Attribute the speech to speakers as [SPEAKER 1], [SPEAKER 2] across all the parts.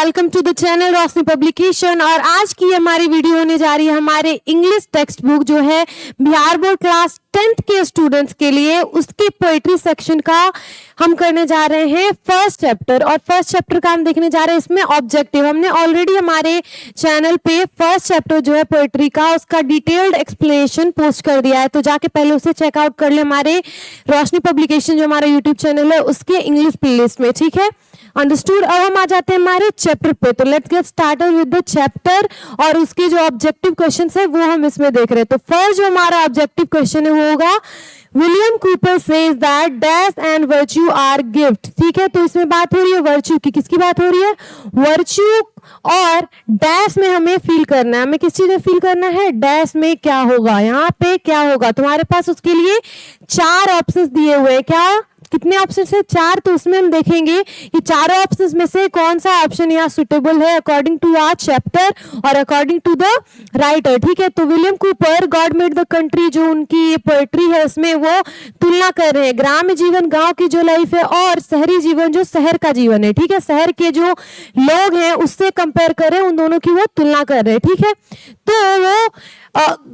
[SPEAKER 1] Welcome to the channel Roshni publication. और आज की हमारी वीडियो होने जा रही है हमारे इंग्लिश टेक्स्ट बुक जो है बिहार बोर्ड क्लास 10th के स्टूडेंट्स के लिए, उसके पोएट्री सेक्शन का हम करने जा रहे हैं फर्स्ट चैप्टर। और फर्स्ट चैप्टर का हम देखने जा रहे हैं इसमें ऑब्जेक्टिव। हमने ऑलरेडी हमारे चैनल पे फर्स्ट चैप्टर जो है पोएट्री का उसका डिटेल्ड एक्सप्लेनेशन पोस्ट कर दिया है, तो जाके पहले उसे चेकआउट कर ले हमारे रोशनी पब्लिकेशन जो हमारा यूट्यूब चैनल है उसके इंग्लिश प्लेलिस्ट में। ठीक है, अंडरस्टूड। अब हम आ जाते हैं हमारे चैप्टर पे, तो let's get started with the chapter. और उसके जो ऑब्जेक्टिव क्वेश्चंस है वो हम इसमें देख रहे हैं। तो फर्स्ट जो हमारा ऑब्जेक्टिव क्वेश्चन है वो होगा William Cowper says that dash and virtue are gift. ठीक है, तो इसमें बात हो रही है वर्च्यू की। किसकी बात हो रही है? वर्च्यू। और डैश में हमें फील करना है, हमें किस चीज में फील करना है? डैश में क्या होगा, यहाँ पे क्या होगा। तुम्हारे पास उसके लिए 4 ऑप्शंस दिए हुए हैं। क्या कितने ऑप्शन है? 4। तो उसमें हम देखेंगे कि चारों ऑप्शंस में से कौन सा ऑप्शन यहाँ सुटेबल है अकॉर्डिंग टू आवर चैप्टर और अकॉर्डिंग टू द राइटर। ठीक है, तो William Cooper God made the country जो उनकी पोएट्री है उसमें वो तुलना कर रहे हैं ग्राम्य जीवन, गांव की जो लाइफ है, और शहरी जीवन जो शहर का जीवन है। ठीक है, शहर के जो लोग हैं उससे कंपेयर कर रहे हैं, उन दोनों की वो तुलना कर रहे हैं। ठीक है, तो वो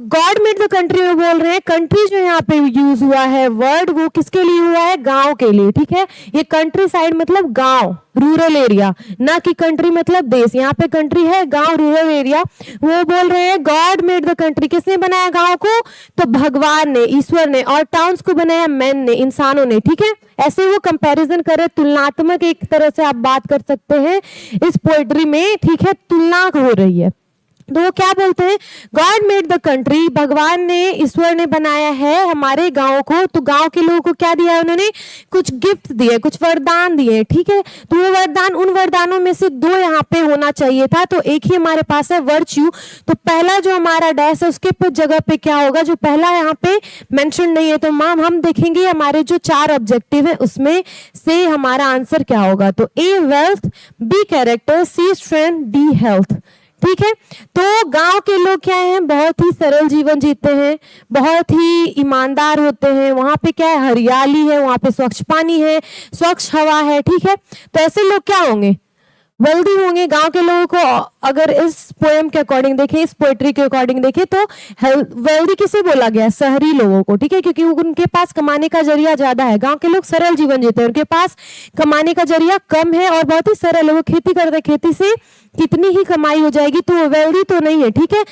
[SPEAKER 1] गॉड मेड द कंट्री में बोल रहे हैं। कंट्री जो यहाँ पे यूज हुआ है वर्ड वो किसके लिए हुआ है? गांव के लिए। ठीक है, ये कंट्री साइड मतलब गांव, रूरल एरिया, ना कि कंट्री मतलब देश। यहाँ पे कंट्री है, गांव, रूरल एरिया। वो बोल रहे हैं गॉड मेड द कंट्री। किसने बनाया गांव को? तो भगवान ने, ईश्वर ने। और टाउन्स को बनाया मैन ने, इंसानों ने। ठीक है, ऐसे वो कंपैरिजन करे, तुलनात्मक एक तरह से आप बात कर सकते हैं इस पोएट्री में। ठीक है, तुलना हो रही है। तो वो क्या बोलते हैं? गॉड मेड द कंट्री, भगवान ने, ईश्वर ने बनाया है हमारे गांव को। तो गांव के लोगों को क्या दिया है? उन्होंने कुछ गिफ्ट दिए, कुछ वरदान दिए। ठीक है, तो वो वरदान, उन वरदानों में से 2 यहाँ पे होना चाहिए था, तो एक ही हमारे पास है वर्च्यू। तो पहला जो हमारा डैश है उसके जगह पे क्या होगा? जो पहला यहाँ पे मेंशन नहीं है। तो मैम हम देखेंगे हमारे जो 4 ऑब्जेक्टिव है उसमें से हमारा आंसर क्या होगा। तो ए वेल्थ, बी कैरेक्टर, सी स्ट्रेंथ, डी हेल्थ। ठीक है, तो गांव के लोग क्या हैं? बहुत ही सरल जीवन जीते हैं, बहुत ही ईमानदार होते हैं। वहां पे क्या है? हरियाली है, वहां पे स्वच्छ पानी है, स्वच्छ हवा है। ठीक है, तो ऐसे लोग क्या होंगे? वेल्दी होंगे। गांव के लोगों को अगर इस पोएम के अकॉर्डिंग देखें, इस पोएट्री के अकॉर्डिंग देखें, तो वेल्दी किसे बोला गया? शहरी लोगों को। ठीक है, क्योंकि उनके पास कमाने का जरिया ज्यादा है। गांव के लोग सरल जीवन जीते हैं, उनके पास कमाने का जरिया कम है और बहुत ही सरल है। वो खेती करते, खेती से कितनी ही कमाई हो जाएगी, तो वो वेल्दी तो नहीं है। ठीक है,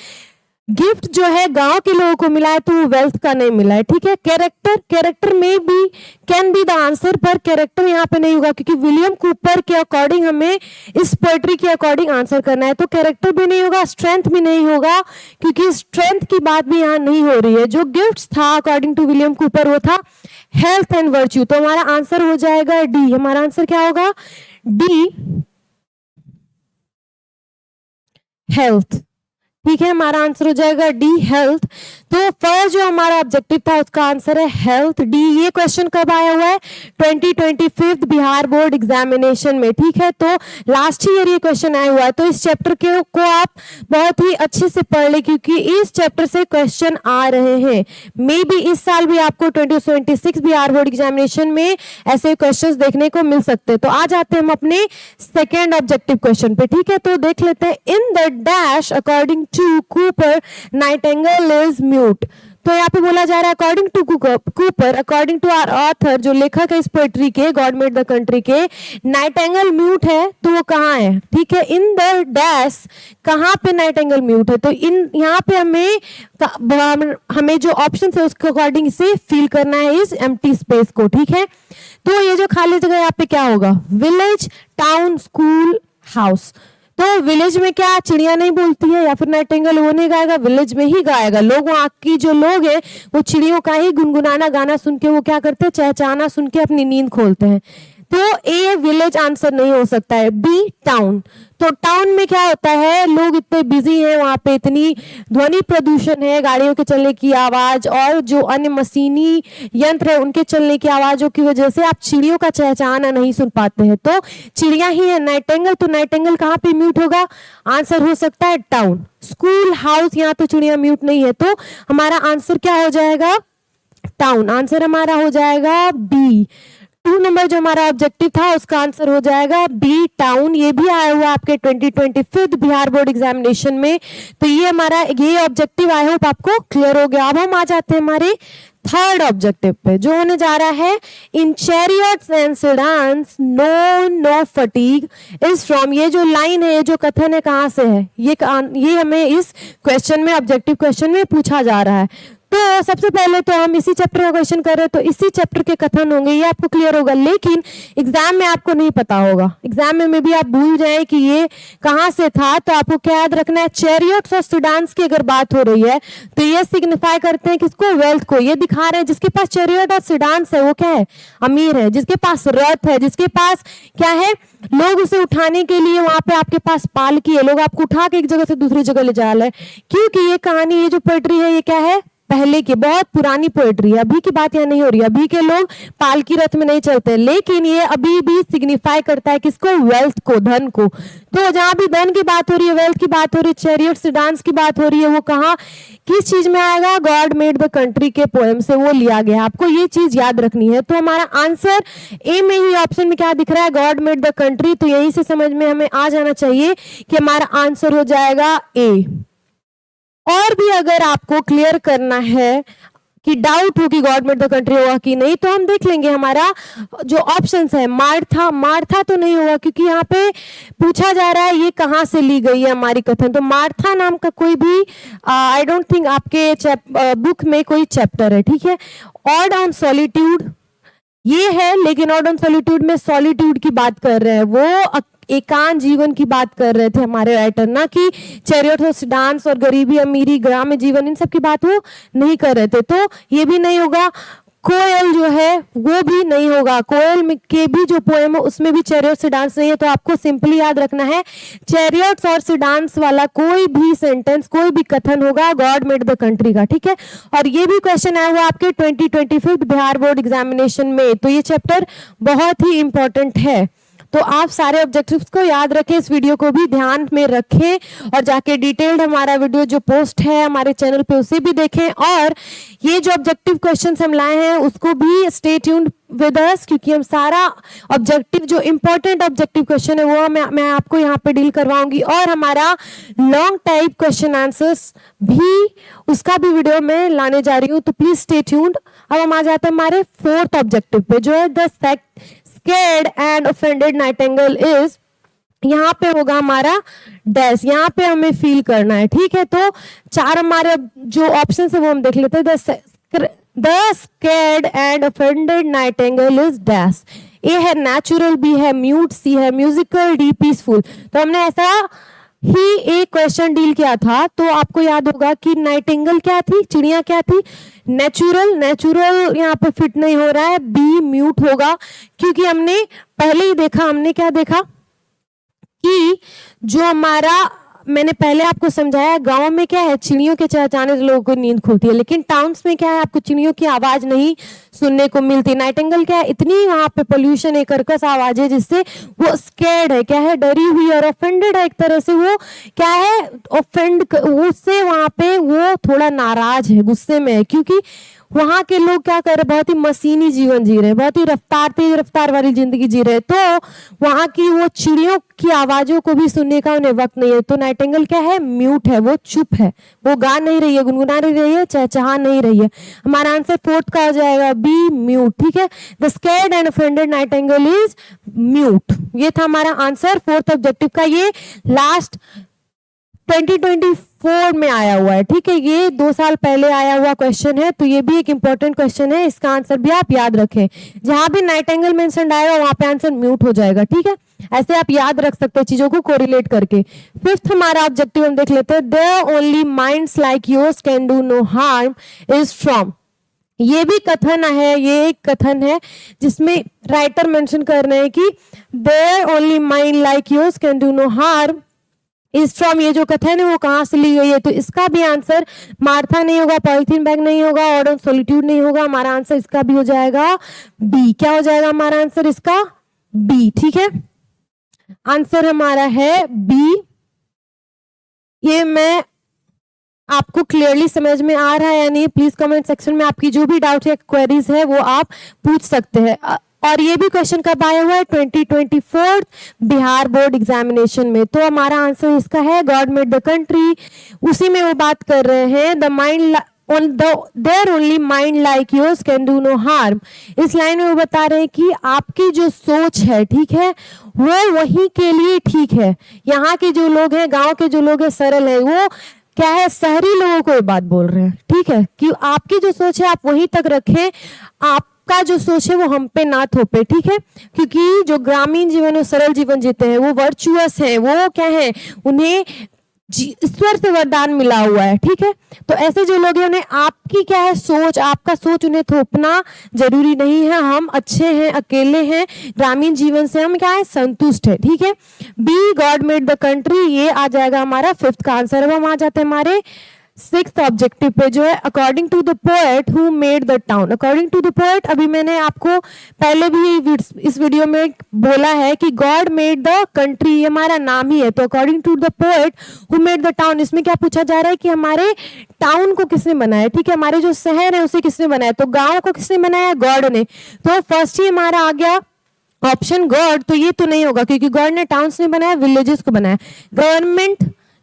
[SPEAKER 1] गिफ्ट जो है गांव के लोगों को मिला है तो वो वेल्थ का नहीं मिला है। ठीक है, कैरेक्टर, कैरेक्टर में भी कैन बी द आंसर, पर कैरेक्टर यहाँ पे नहीं होगा क्योंकि विलियम कूपर के अकॉर्डिंग हमें इस पोएट्री के अकॉर्डिंग आंसर करना है। तो कैरेक्टर भी नहीं होगा, स्ट्रेंथ भी नहीं होगा क्योंकि स्ट्रेंथ की बात भी यहाँ नहीं हो रही है। जो गिफ्ट था अकॉर्डिंग टू विलियम कूपर वो था हेल्थ एंड वर्च्यू। तो हमारा आंसर हो जाएगा डी। हमारा आंसर क्या होगा? D, health. ठीक है, हमारा आंसर हो जाएगा डी, हेल्थ। तो फर्स्ट जो हमारा ऑब्जेक्टिव था उसका आंसर है हेल्थ, डी। ये क्वेश्चन कब आया हुआ है? 2025 बिहार बोर्ड एग्जामिनेशन में। ठीक है, तो लास्ट ईयर ये क्वेश्चन आया हुआ है। तो इस चैप्टर के को आप बहुत ही अच्छे से पढ़ ले क्योंकि इस चैप्टर से क्वेश्चन आ रहे हैं। मे बी इस साल भी आपको 2026 बिहार बोर्ड एग्जामिनेशन में ऐसे क्वेश्चन देखने को मिल सकते हैं। तो आ जाते हैं हम अपने सेकेंड ऑब्जेक्टिव क्वेश्चन पे। ठीक है, तो देख लेते हैं। In the dash according to Cowper nightingale is mute. तो यहाँ पे बोला जा रहा है according to Cowper, according to our author जो लेखक है इस पोएट्री के, गॉड मेड द कंट्री के, नाइटिंगेल म्यूट है। तो वो कहाँ है? ठीक है, इन द डैश कहाँ पे नाइटिंगेल म्यूट है? तो इन यहाँ पे हमें जो ऑप्शन है उसके अकॉर्डिंग से फील करना है इस एम्प्टी स्पेस को। ठीक है, तो ये जो खाली जगह यहाँ पे क्या होगा? Village, town, school, house. तो विलेज में क्या चिड़िया नहीं बोलती है या फिर नाइटिंगेल वो नहीं गाएगा? विलेज में ही गाएगा। लोग, वहाँ की जो लोग हैं वो चिड़ियों का ही गुनगुनाना गाना सुन के वो क्या करते हैं? चहचहाना सुन के अपनी नींद खोलते हैं। तो ए विलेज आंसर नहीं हो सकता है। B town. तो टाउन में क्या होता है? लोग इतने बिजी हैं, वहां पे इतनी ध्वनि प्रदूषण है, गाड़ियों के चलने की आवाज और जो अन्य मशीनी यंत्र है उनके चलने की आवाजों की वजह से आप चिड़ियों का चहचहाना नहीं सुन पाते हैं। तो चिड़िया ही है नाइटिंगेल। तो नाइटिंगेल कहाँ पे म्यूट होगा? आंसर हो सकता है टाउन। स्कूल, हाउस, यहाँ तो चिड़िया म्यूट नहीं है। तो हमारा आंसर क्या हो जाएगा? टाउन। आंसर हमारा हो जाएगा बी। 2 नंबर जो हमारा ऑब्जेक्टिव था उसका आंसर हो जाएगा बी टाउन। ये भी आया हुआ आपके 2025 बिहार बोर्ड एग्जामिनेशन में। तो ये हमारा ये ऑब्जेक्टिव आई होप आपको क्लियर हो गया। अब हम आ जाते हैं हमारे थर्ड ऑब्जेक्टिव पे जो होने जा रहा है in chariots and sedans no fatigue is from. ये जो लाइन है, ये जो कथन है, कहाँ से है? ये हमें इस क्वेश्चन में, ऑब्जेक्टिव क्वेश्चन में पूछा जा रहा है। तो सबसे पहले तो हम इसी चैप्टर का क्वेश्चन कर रहे हैं, तो इसी चैप्टर के कथन होंगे, ये आपको क्लियर होगा। लेकिन एग्जाम में आपको नहीं पता होगा, एग्जाम में भी आप भूल जाए कि ये कहाँ से था, तो आपको क्या याद रखना है? चैरियट्स और सेडान्स की अगर बात हो रही है तो ये सिग्निफाई करते हैं किसको? वेल्थ को। ये दिखा रहे हैं जिसके पास चैरियट और सेडान्स है वो क्या है? अमीर है। जिसके पास रथ है, जिसके पास क्या है? लोग उसे उठाने के लिए वहां पे आपके पास पालकी है, लोग आपको उठा के एक जगह से दूसरी जगह ले जा रहे हैं। क्योंकि ये कहानी, ये जो पोएट्री है, ये क्या है? पहले की बहुत पुरानी पोएट्री है। अभी की बात यहाँ नहीं हो रही। अभी के लोग पालकी रथ में नहीं चलते, लेकिन ये अभी भी सिग्निफाई करता है किसको? वेल्थ को, धन को। तो जहां भी धन की बात हो रही है, वेल्थ की बात हो रही है, चैरियट सेडान्स की बात हो रही है, वो कहाँ किस चीज में आएगा? गॉड मेड द कंट्री के पोएम से वो लिया गया। आपको ये चीज याद रखनी है। तो हमारा आंसर ए में ही ऑप्शन में क्या दिख रहा है? God made the country. तो यही से समझ में हमें आ जाना चाहिए कि हमारा आंसर हो जाएगा ए। और भी अगर आपको क्लियर करना है कि डाउट हो कि गॉड मेड द कंट्री होगा कि नहीं, तो हम देख लेंगे हमारा जो ऑप्शंस है। मार्था तो नहीं होगा, क्योंकि यहाँ पे पूछा जा रहा है ये कहाँ से ली गई है हमारी कथन। तो मार्था नाम का कोई भी आई डोंट थिंक आपके बुक में कोई चैप्टर है, ठीक है। ऑड ऑन सॉलिट्यूड ये है, लेकिन ऑड ऑन सॉलिट्यूड में सॉलिट्यूड की बात कर रहे हैं, वो एकांत जीवन की बात कर रहे थे हमारे राइटर, ना कि चैरियट और सेडान्स और गरीबी अमीरी ग्राम्य जीवन इन सब की बात वो नहीं कर रहे थे। तो ये भी नहीं होगा। कोयल जो है वो भी नहीं होगा। कोयल के भी जो पोएम है उसमें भी चैरियट सेडान्स नहीं है। तो आपको सिंपली याद रखना है चैरियट्स और सेडान्स वाला कोई भी सेंटेंस, कोई भी कथन होगा गॉड मेड द कंट्री का, ठीक है। और ये भी क्वेश्चन आया हुआ आपके 2025 बिहार बोर्ड एग्जामिनेशन में। तो ये चैप्टर बहुत ही इंपॉर्टेंट है। तो आप सारे ऑब्जेक्टिव्स को याद रखें, इस वीडियो को भी ध्यान में रखें और जाके डिटेल्ड हमारा वीडियो जो पोस्ट है हमारे चैनल पे उसे भी देखें। और ये जो ऑब्जेक्टिव क्वेश्चंस हम लाए हैं उसको भी स्टे ट्यून्ड विद अस, क्योंकि हम सारा ऑब्जेक्टिव जो इंपॉर्टेंट ऑब्जेक्टिव क्वेश्चन है वो मैं आपको यहाँ पे डील करवाऊंगी। और हमारा लॉन्ग टाइप क्वेश्चन आंसर्स भी, उसका भी वीडियो मैं लाने जा रही हूँ, तो प्लीज स्टे ट्यून्ड। अब हम आ जाते हैं हमारे फोर्थ ऑब्जेक्टिव पे जो है the scared and offended nightingale is। यहाँ पे होगा हमारा डैश, यहाँ पे हमें फील करना है, ठीक है। तो चार हमारे जो ऑप्शन है वो हम देख लेते हैं। The scared and offended nightingale is dash. A है नेचुरल, बी है म्यूट, सी है म्यूजिकल, डी पीसफुल। तो हमने ऐसा ही एक क्वेश्चन डील किया था, तो आपको याद होगा कि नाइटिंगेल क्या थी, चिड़िया क्या थी? नेचुरल यहाँ पे फिट नहीं हो रहा है। बी म्यूट होगा, क्योंकि हमने पहले ही देखा, हमने क्या देखा कि जो हमारा, मैंने पहले आपको समझाया, गांव में क्या है, चिड़ियों के चहचहाने से लोगों को नींद खुलती है, लेकिन टाउन्स में क्या है, आपको चिड़ियों की आवाज नहीं सुनने को मिलती। नाइटिंगेल क्या है, इतनी वहां पे पोल्यूशन है, कर्कश आवाज है, जिससे वो स्कैर्ड है, क्या है, डरी हुई, और ऑफेंडेड है, एक तरह से वो क्या है, ऑफेंड, उससे वहां पे वो थोड़ा नाराज है, गुस्से में है, क्योंकि वहां के लोग क्या कर रहे, बहुत ही मशीनी जीवन जी रहे हैं, बहुत ही तेज रफ्तार वाली जिंदगी जी रहे हैं। तो वहां की वो चिड़ियों की आवाजों को भी सुनने का उन्हें वक्त नहीं है। तो नाइटिंगेल क्या है, म्यूट है, वो चुप है, वो गा नहीं रही है, गुनगुना नहीं रही है, चहचहा नहीं रही है। हमारा आंसर फोर्थ का हो जाएगा बी म्यूट, ठीक है। The scared and offended nightingale is mute. ये था हमारा आंसर फोर्थ ऑब्जेक्टिव का। ये लास्ट 2024 में आया हुआ है, ठीक है। ये 2 साल पहले आया हुआ क्वेश्चन है, तो ये भी एक इंपॉर्टेंट क्वेश्चन है, इसका आंसर भी आप याद रखें। जहां भी नाइटिंगेल मेंशन आएगा वहां पे आंसर म्यूट हो जाएगा, ठीक है। ऐसे आप याद रख सकते हैं चीजों को कोरिलेट करके। फिफ्थ हमारा ऑब्जेक्टिव हम देख लेते हैं। The only minds like yours can do no harm is from. ये भी कथन है, ये एक कथन है जिसमें राइटर मेंशन कर रहे हैं कि the only mind like yours can do no harm is from. ये जो कथन है वो कहां से ली गई है? तो इसका भी आंसर मार्था नहीं होगा, पॉलिथीन बैग नहीं होगा, ऑड ऑन सॉलिट्यूड नहीं होगा। हमारा आंसर इसका भी हो जाएगा बी। क्या हो जाएगा हमारा आंसर इसका? बी, ठीक है। आंसर हमारा है बी। ये मैं आपको क्लियरली समझ में आ रहा है या नहीं, प्लीज कमेंट सेक्शन में आपकी जो भी डाउट या क्वेरीज है वो आप पूछ सकते हैं। और ये भी क्वेश्चन कब आया हुआ है? 2024 बिहार बोर्ड एग्जामिनेशन में। तो हमारा आंसर इसका है गॉड मेड द कंट्री। उसी में वो बात कर रहे हैं the mind there only mind like yours can do no harm. इस लाइन में वो बता रहे हैं कि आपकी जो सोच है, ठीक है, वो वही के लिए ठीक है। यहाँ के जो लोग हैं, गांव के जो लोग हैं, सरल है, वो क्या है, शहरी लोगों को ये बात बोल रहे हैं, ठीक है, कि आपकी जो सोच है आप वहीं तक रखें, आपका जो सोच है वो हम पे ना थोपे, ठीक है। क्योंकि जो ग्रामीण जीवन और सरल जीवन जीते हैं वो वर्चुअस हैं, वो क्या है, उन्हें ईश्वर से वरदान मिला हुआ है, ठीक है। तो ऐसे जो लोग हैं उन्हें आपकी क्या है सोच, आपका सोच उन्हें थोपना जरूरी नहीं है। हम अच्छे हैं, अकेले हैं, ग्रामीण जीवन से हम क्या है, संतुष्ट है, ठीक है। B God made the country, ये आ जाएगा हमारा 5th का आंसर। अब हम आ जाते हैं हमारे 6th ऑब्जेक्टिव पे जो है according to the poet who made the town. According to the poet, अभी मैंने आपको पहले भी इस वीडियो में बोला है कि गॉड मेड द कंट्री, ये हमारा नाम ही है। तो according to the poet who made the town, इसमें क्या पूछा जा रहा है कि हमारे टाउन को किसने बनाया, ठीक है, हमारे जो शहर है उसे किसने बनाया। तो गांव को किसने बनाया, गॉड ने। तो फर्स्ट ही हमारा आ गया ऑप्शन गॉड। तो ये तो नहीं होगा क्योंकि गॉड ने टाउन्स नहीं बनाया, विलेजेस को बनाया।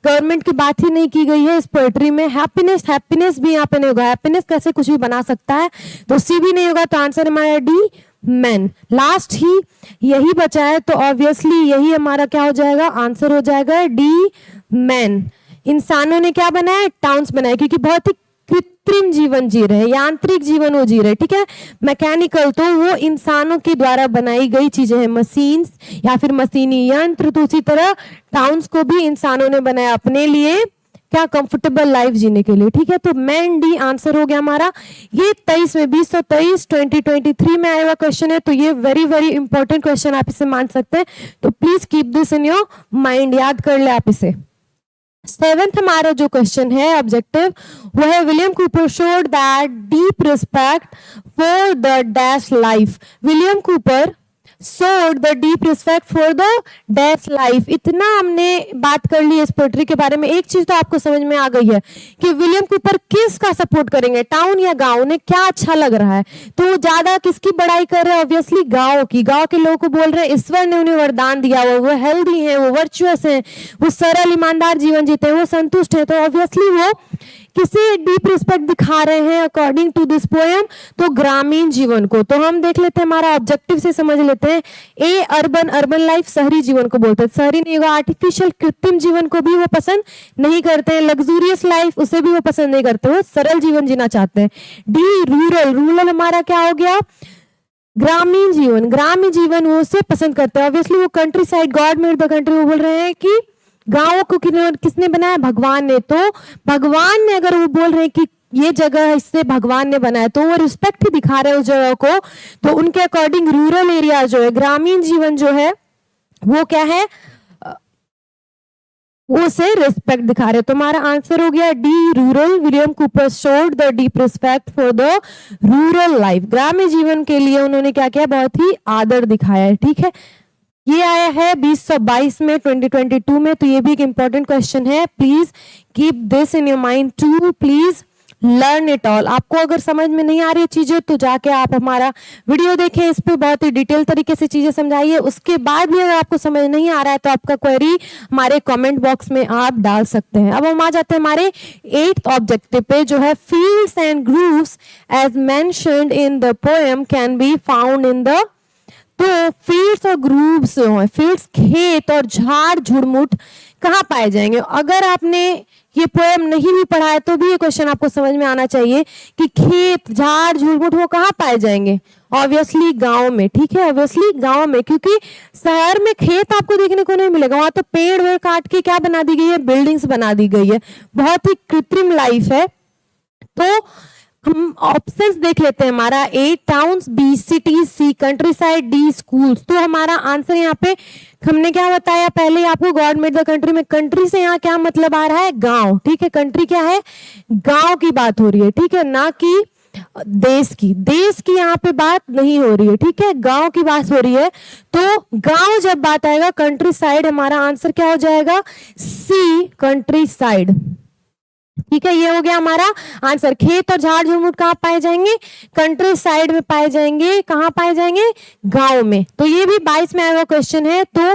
[SPEAKER 1] गवर्नमेंट की बात ही नहीं की गई है इस पोएट्री में। हैप्पीनेस भी यहाँ पे नहीं होगा, हैप्पीनेस कैसे कुछ भी बना सकता है, तो सी भी नहीं होगा। तो आंसर हमारा डी मैन। लास्ट ही यही बचा है, तो ऑब्वियसली यही हमारा क्या हो जाएगा, आंसर हो जाएगा डी मैन। इंसानों ने क्या बनाया, टाउन्स बनाए, क्योंकि बहुत ही कृत्रिम जीवन जी रहे, यांत्रिक जीवन वो जी रहे, ठीक है, मैकेनिकल। तो वो इंसानों के द्वारा बनाई गई चीजें हैं, मशीन्स या फिर मशीनी यंत्र। तो उसी तरह टाउन्स को भी इंसानों ने बनाया अपने लिए, क्या, कंफर्टेबल लाइफ जीने के लिए, ठीक है। तो मैन डी आंसर हो गया हमारा। ये 2023 में आया हुआ क्वेश्चन है, तो ये वेरी वेरी इंपॉर्टेंट क्वेश्चन, आप इसे मान सकते हैं। तो please keep this in your mind, याद कर ले आप इसे। 7th हमारा जो क्वेश्चन है ऑब्जेक्टिव, वो है William Cooper showed that deep respect for the dash life. William Cooper showed the deep respect for the dash life. इतना हमने बात कर ली इस पोएट्री के बारे में, एक चीज तो आपको समझ में आ गई है कि विलियम कूपर किसका सपोर्ट करेंगे, टाउन या गांव, उन्हें क्या अच्छा लग रहा है। तो वो ज्यादा किसकी बड़ाई कर रहे हैं, ऑब्वियसली गांव की। गांव के लोगों को बोल रहे हैं ईश्वर ने उन्हें वरदान दिया हुआ, वो हेल्दी है, वो वर्चुअस है, वो सरल ईमानदार जीवन जीते हैं, वो संतुष्ट है। तो ऑब्वियसली वो किसे डीप रिस्पेक्ट दिखा रहे हैं अकॉर्डिंग टू दिस पोएम, तो ग्रामीण जीवन को। तो हम देख लेते हैं, हमारा ऑब्जेक्टिव से समझ लेते हैं। ए अर्बन लाइफ, शहरी जीवन को बोलते हैं, शहरी नहीं होगा। आर्टिफिशियल कृत्रिम जीवन को भी वो पसंद नहीं करते हैं। लग्जूरियस लाइफ, उसे भी वो पसंद नहीं करते, वो सरल जीवन जीना चाहते हैं। डी रूरल हमारा क्या हो गया, ग्रामीण जीवन वो उसे पसंद करते हैं। ऑब्वियसली वो country side, God made the country, वो बोल रहे हैं कि गांवों को किसने बनाया, भगवान ने। तो भगवान ने, अगर वो बोल रहे हैं कि ये जगह इससे भगवान ने बनाया, तो वो रिस्पेक्ट ही दिखा रहे हैं उस जगह को। तो उनके अकॉर्डिंग रूरल एरिया जो है, ग्रामीण जीवन जो है, वो क्या है, वो से रिस्पेक्ट दिखा रहे। तो हमारा आंसर हो गया D rural. William Cooper showed the deep respect for the rural life. ग्रामीण जीवन के लिए उन्होंने क्या किया, बहुत ही आदर दिखाया है, ठीक है। ये आया है 2022 में, 2022 में। तो ये भी एक इंपॉर्टेंट क्वेश्चन है, please keep this in your mind too, please learn it all. आपको अगर समझ में नहीं आ रही है चीजें, तो जाके आप हमारा वीडियो देखें, इस पे बहुत ही डिटेल तरीके से चीजें समझाइए। उसके बाद भी अगर आपको समझ नहीं आ रहा है, तो आपका क्वेरी हमारे कमेंट बॉक्स में आप डाल सकते हैं। अब हम आ जाते हैं हमारे 8th ऑब्जेक्टिव पे, जो है fields and grooves as mentioned in the poem can be found in the. तो फील्ड्स और ग्रूव्स जो है, फील्ड्स खेत और झाड़ झुड़मुट कहाँ पाए जाएंगे। अगर आपने ये पोएम नहीं भी पढ़ा है, तो भी ये क्वेश्चन आपको समझ में आना चाहिए कि खेत, झाड़ झुड़मुट वो कहाँ पाए जाएंगे, ऑब्वियसली गांव में, ठीक है, ऑब्वियसली गांव में। क्योंकि शहर में खेत आपको देखने को नहीं मिलेगा, वहां तो पेड़ वेड़ काट के क्या बना दी गई है, बिल्डिंग्स बना दी गई है, बहुत ही कृत्रिम लाइफ है। तो हम ऑप्शंस देख लेते हैं, हमारा ए टाउन्स, बी सिटीज, सी कंट्री साइड, डी स्कूल्स। तो हमारा आंसर यहाँ पे हमने क्या बताया पहले आपको, गॉड मेड द कंट्री में कंट्री से यहाँ क्या मतलब आ रहा है, गांव, ठीक है। कंट्री क्या है, गांव की बात हो रही है, ठीक है, ना कि देश की यहाँ पे बात नहीं हो रही है, ठीक है, गांव की बात हो रही है। तो गांव जब बात आएगा, कंट्री साइड, हमारा आंसर क्या हो जाएगा, सी कंट्री साइड। ठीक है, ये हो गया हमारा आंसर। खेत और झाड़ झुमुट कहाँ पाए जाएंगे? कंट्री साइड में पाए जाएंगे। कहाँ पाए जाएंगे? गांव में। तो ये भी 22 में आया हुआ क्वेश्चन है, तो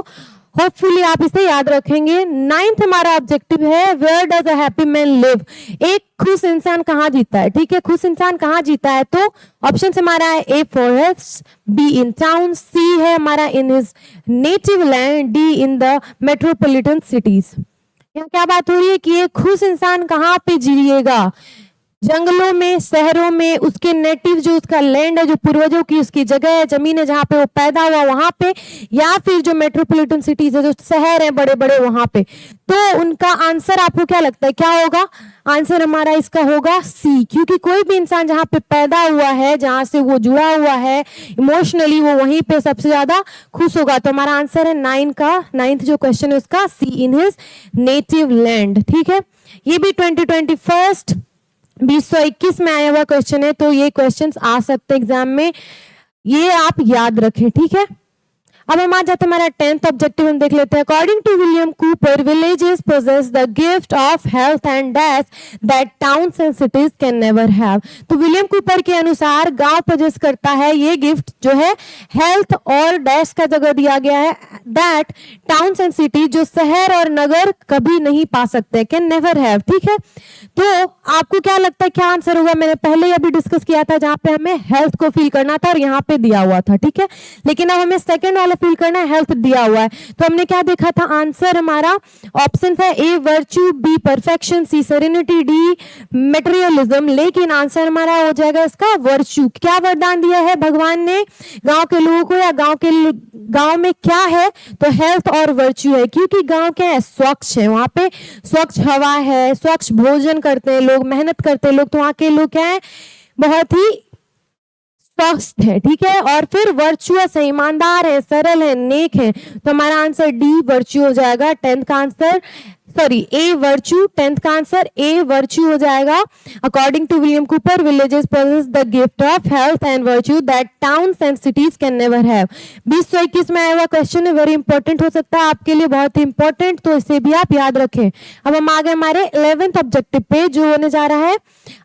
[SPEAKER 1] होपफुली आप इसे याद रखेंगे। 9th हमारा ऑब्जेक्टिव है, where does a happy man live? एक खुश इंसान कहाँ जीता है? ठीक है, खुश इंसान कहाँ जीता है? तो ऑप्शन हमारा है a forest, be in town, सी है हमारा in his native land, D in the metropolitan cities. यहाँ क्या बात हो रही है कि एक खुश इंसान कहाँ पे जिएगा? जंगलों में, शहरों में, उसके नेटिव जो उसका लैंड है, जो पूर्वजों की उसकी जगह है, जमीन है जहाँ पे वो पैदा हुआ वहां पे, या फिर जो मेट्रोपॉलिटन सिटीज है, जो शहर है बड़े बड़े वहां पे। तो उनका आंसर आपको क्या लगता है क्या होगा? आंसर हमारा इसका होगा सी, क्योंकि कोई भी इंसान जहाँ पे पैदा हुआ है, जहां से वो जुड़ा हुआ है इमोशनली, वो वहीं पे सबसे ज्यादा खुश होगा। तो हमारा आंसर है 9th जो क्वेश्चन है उसका, सी इन हिज नेटिव लैंड। ठीक है, ये भी 2021 में आया हुआ क्वेश्चन है, तो ये क्वेश्चंस आ सकते हैं एग्जाम में, ये आप याद रखें। ठीक है, अब हम आ जाते हैं हमारा 10th ऑब्जेक्टिव, हम देख लेते हैं। According to William Cowper, villages possess the gift of health and dash that towns and cities can never have. तो विलियम कूपर के अनुसार गांव पोजेस करता है ये गिफ्ट जो है हेल्थ और डैश का जगह दिया गया है, दैट टाउन्स एंड सिटीज जो शहर और नगर कभी नहीं पा सकते, कैन नेवर हैव। ठीक है, तो आपको क्या लगता है क्या आंसर होगा? मैंने पहले अभी डिस्कस किया था जहां पे हमें हेल्थ को फील करना था और यहाँ पे दिया हुआ था। ठीक है, लेकिन अब हमें सेकंड वाला फील करना है, हेल्थ दिया हुआ है। तो हमने क्या देखा था? आंसर हमारा ऑप्शन है A virtue, B perfection, C serenity, D materialism. लेकिन आंसर हमारा हो जाएगा इसका वर्च्यू। क्या वरदान दिया है भगवान ने गांव के लोगों को, या गांव में क्या है? तो हेल्थ और वर्च्यू है, क्योंकि गांव क्या है? स्वच्छ है, वहां पे स्वच्छ हवा है, स्वच्छ भोजन करते हैं लोग, मेहनत करते हैं लोग, तो वहां के लोग क्या है? बहुत ही स्वस्थ है। ठीक है, और फिर वर्चुअस है, ईमानदार है, सरल है, नेक है। तो हमारा आंसर डी वर्च्यू हो जाएगा। 10th का आंसर, सॉरी ए वर्च्यू, 10th का आंसर ए वर्च्यू हो जाएगा। According to William Cowper, villages possess the gift of health and virtue that towns and cities can never have. 2021 में आया हुआ क्वेश्चन है, वेरी इंपॉर्टेंट हो सकता है आपके लिए, बहुत ही इंपॉर्टेंट, तो इसे भी आप याद रखें। अब हम आ गए हमारे 11th ऑब्जेक्टिव पे, जो होने जा रहा है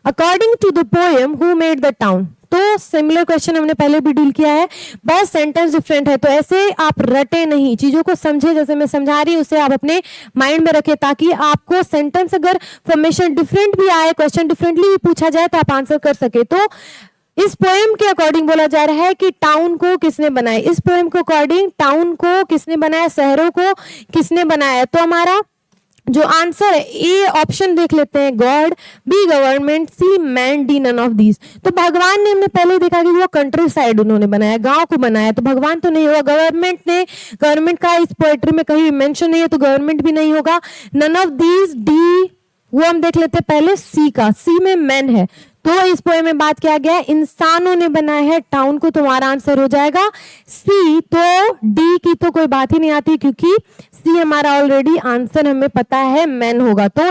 [SPEAKER 1] according to the poem who made the town. तो सिमिलर क्वेश्चन हमने पहले भी डील किया है, बस सेंटेंस डिफरेंट है, तो ऐसे आप रटे नहीं, चीजों को समझे, जैसे मैं समझा रही हूँ उसे आप अपने माइंड में रखें, ताकि आपको सेंटेंस अगर फॉर्मेशन डिफरेंट भी आए, क्वेश्चन डिफरेंटली भी पूछा जाए तो आप आंसर कर सके। तो इस पोएम के अकॉर्डिंग बोला जा रहा है कि टाउन को किसने बनाया? इस पोएम को अकॉर्डिंग टाउन को किसने बनाया? शहरों को किसने बनाया? तो हमारा जो आंसर है ए ऑप्शन देख लेते हैं, God, B government, C man, D none of these. तो भगवान ने हमने पहले देखा कि वो कंट्री साइड उन्होंने बनाया, गांव को बनाया, तो भगवान तो नहीं होगा। गवर्नमेंट का इस पोएट्री में कहीं मेंशन नहीं है, तो गवर्नमेंट भी नहीं होगा। नन ऑफ दीज, डी, वो हम देख लेते हैं पहले सी का, सी में मैन है, तो इस पोएम में बात किया गया है इंसानों ने बनाया है टाउन को, तुम्हारा आंसर हो जाएगा सी। तो डी की तो कोई बात ही नहीं आती, क्योंकि सी हमारा ऑलरेडी आंसर हमें पता है मैन होगा, तो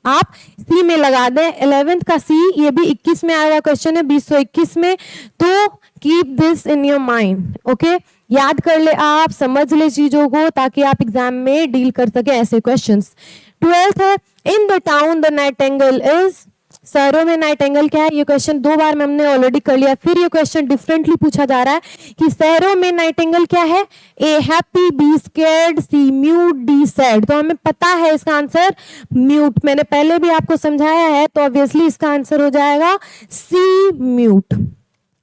[SPEAKER 1] आप सी में लगा दें। 11th का सी, ये भी 21 में आया हुआ क्वेश्चन है, 2021 में, तो keep this in your mind. Okay, याद कर ले, आप समझ ले चीजों को, ताकि आप एग्जाम में डील कर सके ऐसे क्वेश्चंस। 12th है in the town the Nightingale is. शहरों में नाइटिंगेल क्या है? ये क्वेश्चन 2 बार में हमने ऑलरेडी कर लिया, फिर ये क्वेश्चन डिफरेंटली पूछा जा रहा है कि शहरों में नाइटिंगेल क्या है? A happy, B scared, C mute, D sad. तो हमें पता है इसका आंसर म्यूट, मैंने पहले भी आपको समझाया है, तो ऑब्वियसली इसका आंसर हो जाएगा सी म्यूट।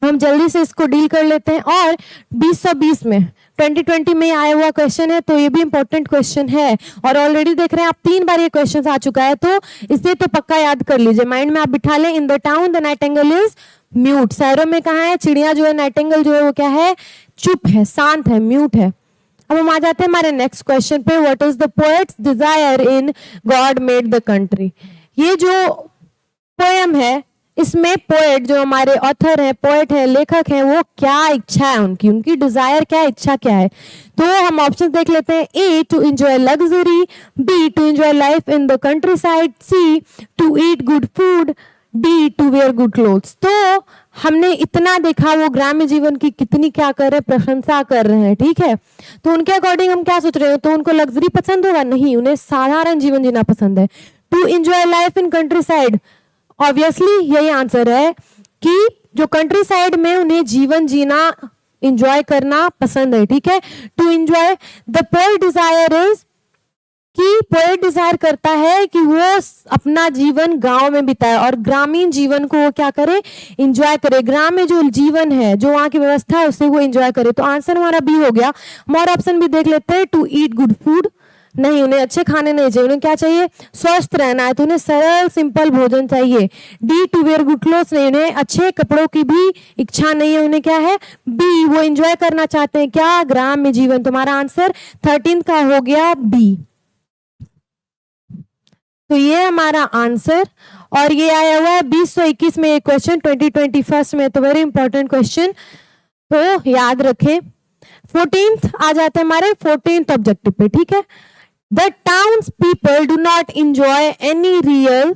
[SPEAKER 1] हम जल्दी से इसको डील कर लेते हैं। और 2020 में 2020 में आया हुआ क्वेश्चन है, तो ये भी इंपॉर्टेंट क्वेश्चन है, और ऑलरेडी देख रहे हैं आप 3 बार ये क्वेश्चन आ चुका है, तो इसे तो पक्का याद कर लीजिए, माइंड में आप बिठा लें। In the town the Nightingale is mute. शहरों में कहाँ है? चिड़िया जो है, नाइटिंगेल जो है वो क्या है? चुप है, शांत है, म्यूट है। अब हम आ जाते हैं हमारे नेक्स्ट क्वेश्चन पे, what is the poet's desire in God made the country. ये जो पोएम है, इसमें पोएट जो हमारे ऑथर है, पोएट है, लेखक है, वो क्या इच्छा है उनकी डिजायर क्या है, इच्छा क्या है? तो हम ऑप्शन देख लेते हैं। A to enjoy luxury, B to enjoy life in the country side, C to eat good food, D to wear good clothes. तो हमने इतना देखा वो ग्राम्य जीवन की कितनी क्या कर रहे हैं, प्रशंसा कर रहे हैं, ठीक है। तो उनके अकॉर्डिंग हम क्या सोच रहे हैं? तो उनको लग्जरी पसंद होगा? नहीं, उन्हें साधारण जीवन जीना पसंद है। To enjoy life in country side, obviously यही आंसर है कि जो कंट्री साइड में उन्हें जीवन जीना, एंजॉय करना पसंद है, ठीक है। To enjoy, the poet desire is, कि पोएट डिजायर करता है कि वो अपना जीवन गांव में बिताए और ग्रामीण जीवन को वो क्या करे, एंजॉय करे। ग्राम में जो जीवन है, जो वहां की व्यवस्था है, उसे वो एंजॉय करे। तो आंसर हमारा बी हो गया। हमारा ऑप्शन भी देख लेते हैं। टू ईट गुड फूड, नहीं, उन्हें अच्छे खाने नहीं चाहिए, उन्हें क्या चाहिए, स्वस्थ रहना है, तो उन्हें सरल सिंपल भोजन चाहिए। D, to wear good clothes, नहीं, उन्हें अच्छे कपड़ों की भी इच्छा नहीं है, उन्हें क्या है, बी, वो एंजॉय करना चाहते हैं क्या, ग्राम में जीवन। तुम्हारा आंसर 13 का हो गया बी। तो ये हमारा आंसर, और ये आया हुआ है 2021 में, ये क्वेश्चन 2021 में, तो वेरी इंपॉर्टेंट क्वेश्चन, तो याद रखें। 14th आ जाते हैं हमारे 14th ऑब्जेक्टिव पे, ठीक है। The towns people do not enjoy any real,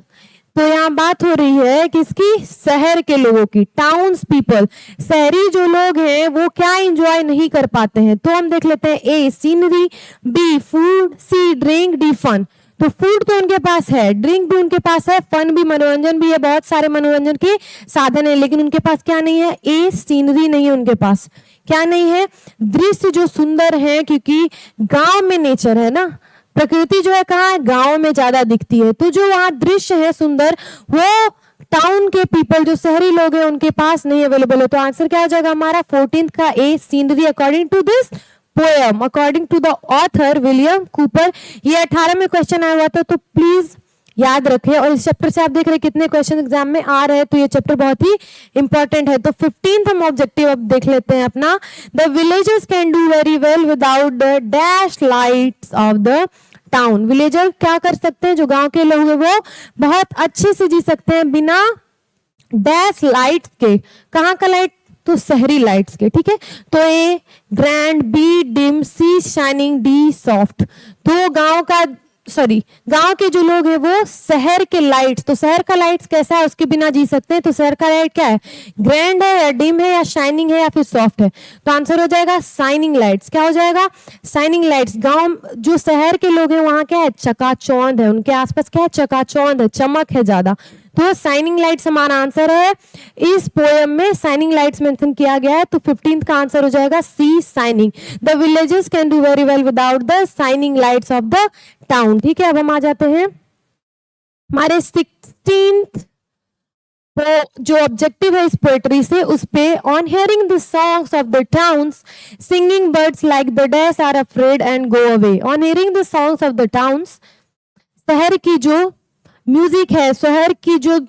[SPEAKER 1] तो यहाँ बात हो रही है किसकी, शहर के लोगों की। टाउन्स पीपल, शहरी जो लोग हैं वो क्या एंजॉय नहीं कर पाते हैं, तो हम देख लेते हैं। ए, सीनरी, बी, फूड, सी, ड्रिंक, डी, फन। तो फूड तो उनके पास है, ड्रिंक भी उनके पास है, फन भी, मनोरंजन भी है, बहुत सारे मनोरंजन के साधन है, लेकिन उनके पास क्या नहीं है, ए, सीनरी नहीं है उनके पास, क्या नहीं है, दृश्य जो सुंदर है, क्योंकि गांव में नेचर है ना, प्रकृति जो है कहाँ है, गांव में ज्यादा दिखती है, तो जो वहां दृश्य है सुंदर, वो टाउन के पीपल जो शहरी लोग हैं उनके पास नहीं अवेलेबल है। तो आंसर क्या हो जाएगा हमारा 14th का A, scenery, according to this poem, according to the author William Cowper. ये 18 में क्वेश्चन आया हुआ था, तो प्लीज याद रखें। और इस चैप्टर से आप देख रहे हैं कितने क्वेश्चन एग्जाम में आ रहे हैं, तो ये चैप्टर बहुत ही इंपॉर्टेंट है। तो 15th हम ऑब्जेक्टिव अब देख लेते हैं अपना। The villagers can do very well without the dash lights of the town. Villager क्या कर सकते हैं, जो गांव के लोग हैं वो बहुत अच्छे से जी सकते हैं बिना डैश लाइट्स के। कहाँ का लाइट, तो शहरी लाइट्स के, ठीक है। तो ए ग्रैंड, बी डिम, सी शाइनिंग, डी सॉफ्ट। तो गांव के जो लोग हैं वो शहर के लाइट्स, तो शहर का लाइट्स कैसा है, उसके बिना जी सकते हैं। तो शहर का लाइट क्या है, ग्रैंड है या डिम है या शाइनिंग है या फिर सॉफ्ट है। तो आंसर हो जाएगा शाइनिंग लाइट्स। क्या हो जाएगा, शाइनिंग लाइट्स। गांव जो शहर के लोग हैं वहां क्या है, चकाचौंध है, उनके आसपास क्या है, चकाचौंध है, चमक है ज्यादा। तो शाइनिंग लाइट्स हमारा आंसर है। इस पोएम में शाइनिंग लाइट्स मेंशन किया गया है, तो 15th का आंसर हो जाएगा C, shining. The villages can do very well without the shining lights of the town, ठीक है। अब हम आ जाते हैं हमारे 16th जो ऑब्जेक्टिव है इस पोएट्री से, उस पे। On hearing the songs of the towns singing birds like the dash are afraid and go away. On hearing the songs of the towns, शहर की जो म्यूजिक है, शहर की जो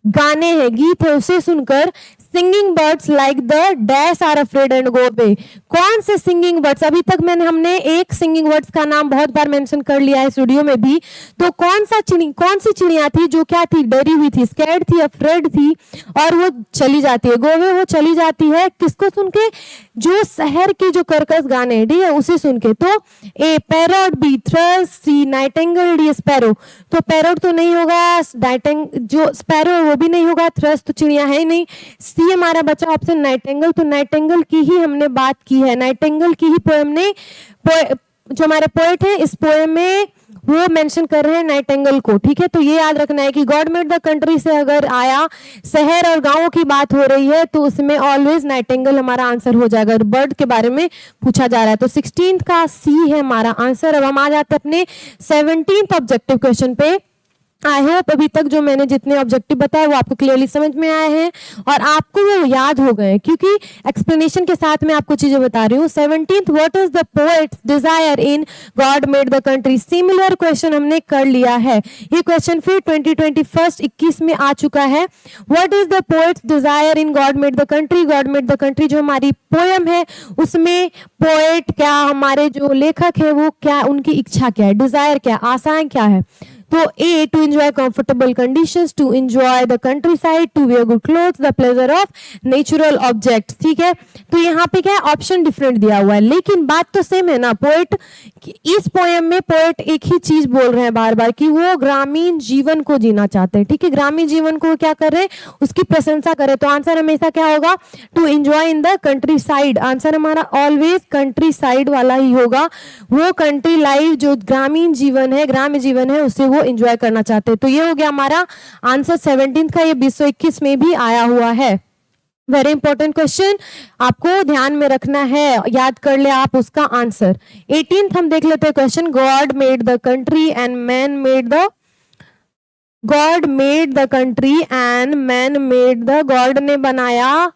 [SPEAKER 1] गाने हैं, गीत है, उसे सुनकर singing birds like the dash are afraid and go away. कौन से सिंगिंग बर्ड्स, अभी तक हमने एक सिंगिंग बर्ड्स का नाम बहुत बार मेंशन कर लिया है इस वीडियो में भी। तो कौन सी चिड़िया थी जो क्या थी, डरी हुई थी, स्कैर्ड थी, अफ्रेड थी, और वो चली जाती है, गो अवे, वो चली जाती है किसको सुन के, जो शहर के जो कर्कश गाने हैं, ठीक है, उसे सुन के। तो ए पैरोट, बी थ्रश, सी नाइटिंगेल, डी स्पैरो। तो पैरोट तो नहीं होगा, जो स्पैरो वो भी नहीं होगा, थ्रश तो चिड़िया है ही नहीं। सी हमारा बचा ऑप्शन नाइटिंगेल, तो नाइटिंगेल की ही हमने बात की है, नाइटिंगेल की ही पोएम ने, जो हमारे पोएट है इस पोएम में वो मेंशन कर रहे हैं नाइटिंगेल को, ठीक है। तो ये याद रखना है कि गॉड मेड द कंट्री से अगर आया, शहर और गांवों की बात हो रही है, तो उसमें ऑलवेज नाइटिंगेल हमारा आंसर हो जाएगा। बर्ड के बारे में पूछा जा रहा है, तो 16th का सी है हमारा आंसर। अब हम आ जाते हैं अपने 17th ऑब्जेक्टिव क्वेश्चन पे। आई होप अभी तक जो मैंने जितने ऑब्जेक्टिव बताए वो आपको क्लियरली समझ में आए हैं और आपको वो याद हो गए, क्योंकि एक्सप्लेनेशन के साथ मैं आपको चीजें बता रही हूँ। 17th, what is the poet's desire in God made the country. Similar question हमने कर लिया है, ये क्वेश्चन फिर 2021 में आ चुका है। What is the poet's desire in God made the country. God made the country जो हमारी पोएम है, उसमें पोएट क्या, हमारे जो लेखक है वो क्या, उनकी इच्छा क्या है, डिजायर क्या, आशाएं क्या है। तो A to enjoy comfortable conditions, to enjoy the country side, to wear good clothes, the pleasure of natural objects, ठीक है। तो यहाँ पे क्या ऑप्शन डिफरेंट दिया हुआ है, लेकिन बात तो सेम है ना। पोएट इस पोएम में पोएट एक ही चीज बोल रहे हैं बार बार कि वो ग्रामीण जीवन को जीना चाहते हैं, ठीक है। ग्रामीण जीवन को क्या कर रहे हैं, उसकी प्रशंसा करें। तो आंसर हमेशा क्या होगा, to enjoy in the country side. Answer हमारा ऑलवेज कंट्री साइड वाला ही होगा। वो कंट्री लाइफ जो ग्रामीण जीवन है, ग्राम्य जीवन है, उसे वो एंजॉय करना चाहते हैं। तो ये हो गया हमारा आंसर 17 का, ये 2021 में भी आया हुआ है। वेरी इंपॉर्टेंट क्वेश्चन, आपको ध्यान में रखना है, याद कर ले आप उसका आंसर। 18th हम देख लेते हैं question, God made the country and man made the country and man made the, God ने बनाया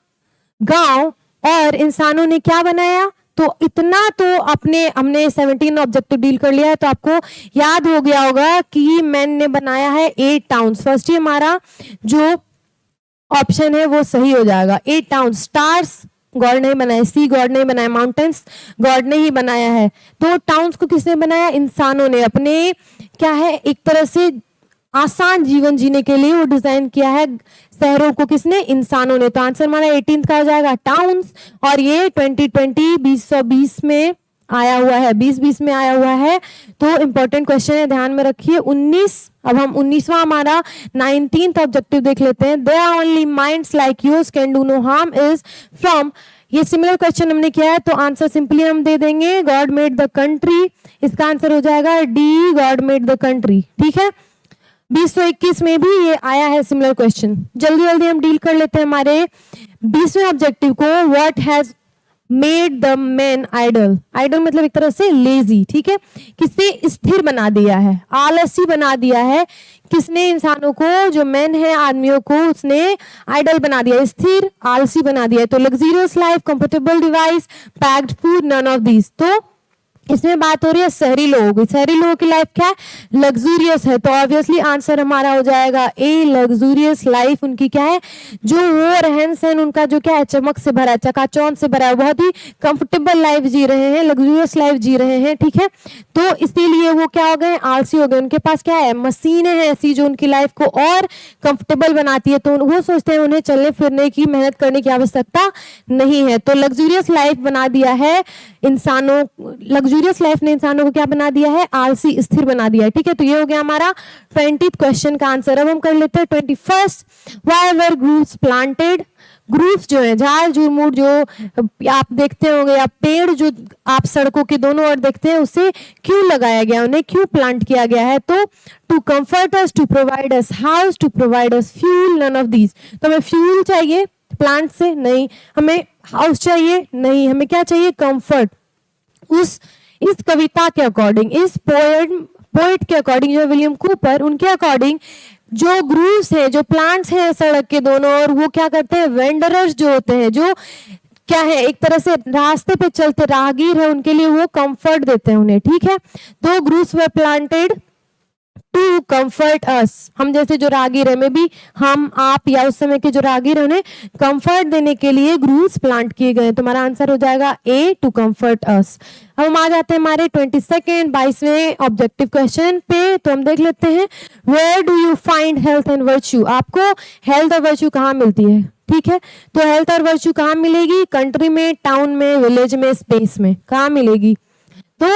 [SPEAKER 1] गांव और इंसानों ने क्या बनाया? तो इतना तो हमने 17 ऑब्जेक्टिव डील कर लिया है, तो आपको याद हो गया होगा कि मैन ने बनाया है 8 टाउन्स। फर्स्ट ही हमारा जो ऑप्शन है वो सही हो जाएगा, 8 टाउन। स्टार्स गॉड नहीं बनाया, सी गॉड नहीं बनाया, माउंटेन्स गॉड ने ही बनाया है। तो टाउन्स को किसने बनाया? इंसानों ने अपने क्या है एक तरह से आसान जीवन जीने के लिए वो डिजाइन किया है शहरों को, किसने? इंसानों ने। तो आंसर हमारा 18th का हो जाएगा टाउन्स, और ये 2020 में आया हुआ है, 2020 में आया हुआ है। तो इंपॉर्टेंट क्वेश्चन है, ध्यान में रखिए। 19, अब हम 19वां हमारा 19th ऑब्जेक्टिव देख लेते हैं। There are only minds like yours can do no harm is from, ये सिमिलर क्वेश्चन हमने किया है, तो आंसर सिंपली हम दे देंगे गॉड मेड द कंट्री। इसका आंसर हो जाएगा D, God made the country. ठीक है, 2021 में भी ये आया है सिमिलर क्वेश्चन। जल्दी जल्दी हम डील कर लेते हैं हमारे 20वें ऑब्जेक्टिव को। What has made the man idle, idle मतलब एक तरह से लेजी। ठीक है, किसने स्थिर बना दिया है, आलसी बना दिया है, किसने? इंसानों को, जो मैन है आदमियों को उसने आइडल बना दिया, स्थिर आलसी बना दिया। तो luxurious life, comfortable device, packed food, none of these. तो इसमें बात हो रही है शहरी लोगों की, शहरी लोगों की लाइफ क्या है? लग्जूरियस है। तो ऑब्वियसली आंसर हमारा हो जाएगा ए, लग्जूरियस लाइफ उनकी क्या है? जो वो रहन सहन उनका जो क्या है? चमक से भरा है, चकाचौंध से भरा है, बहुत ही कंफर्टेबल लाइफ जी रहे हैं, लग्जूरियस लाइफ जी रहे हैं। ठीक है, तो इसीलिए वो क्या हो गए? आलसी हो गए। उनके पास क्या है? मशीनें हैं ऐसी जो उनकी लाइफ को और कंफर्टेबल बनाती है, तो वो सोचते हैं उन्हें चलने फिरने की, मेहनत करने की आवश्यकता नहीं है। तो लग्जूरियस लाइफ बना दिया है इंसानों, लग्जूरियस लाइफ ने इंसानों को क्या बना दिया है? आलसी, स्थिर बना दिया है। ठीक है, तो ये हो गया हमारा 20th क्वेश्चन का आंसर। अब हम कर लेते हैं 21st, why were groups planted. Groups जो है, झाड़ झुरमुट जो आप देखते होंगे, या पेड़ जो आप सड़कों के दोनों ओर देखते हैं, उसे क्यों लगाया गया, उन्हें क्यों प्लांट किया गया है? तो to comfort us, to provide us house, to provide us fuel, none of these. तो हमें फ्यूल चाहिए प्लांट से? नहीं। हमें हाउस चाहिए? नहीं। हमें क्या चाहिए? कंफर्ट। इस कविता के अकॉर्डिंग, इस पोएट के अकॉर्डिंग, जो विलियम कूपर, उनके अकॉर्डिंग जो ग्रूव्स हैं, जो प्लांट्स हैं सड़क के दोनों ओर, वो क्या करते हैं? वेंडरर्स जो होते हैं, जो क्या है एक तरह से रास्ते पे चलते राहगीर है, उनके लिए वो कंफर्ट देते हैं उन्हें। ठीक है, तो groves were planted to comfort us, हम जैसे जो राहगीर है, में भी हम आप या उस समय के जो राहगीर है उन्हें कंफर्ट देने के लिए ग्रूव्स प्लांट किए गए। तो हमारा आंसर हो जाएगा ए, टू कंफर्ट अस। अब हम आ जाते हैं हमारे 22वें ऑब्जेक्टिव क्वेश्चन पे। तो हम देख लेते हैं, where do you find health and virtue. आपको हेल्थ और वर्च्यू कहाँ मिलती है? ठीक है, तो हेल्थ और वर्च्यू कहाँ मिलेगी? कंट्री में, टाउन में, विलेज में, स्पेस में, कहाँ मिलेगी? तो